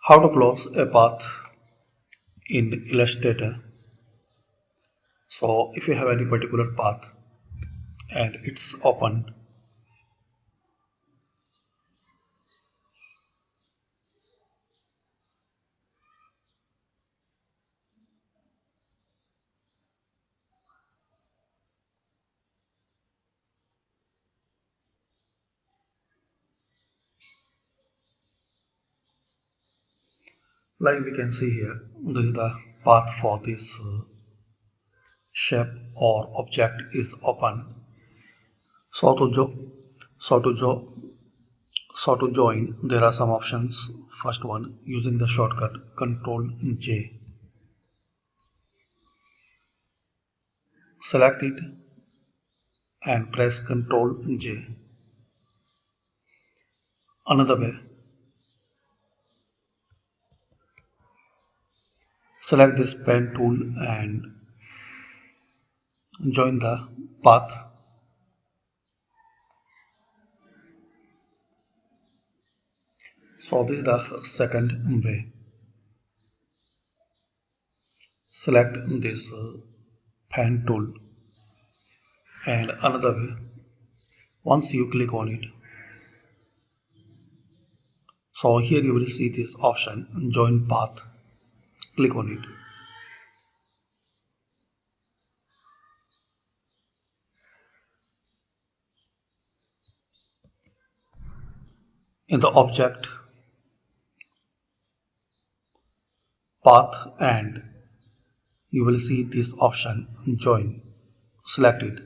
How to close a path in Illustrator. So if you have any particular path and it's open, like we can see here, this is the path for this shape or object is open. So to jo so to jo so to join, there are some options. First one, using the shortcut Control J. Select it and press Control J. Another way, select this pen tool and join the path. So this is the second way. Select this pen tool and another way. Once you click on it, so here you will see this option join path. Click on it. In the object path and you will see this option join. Select it.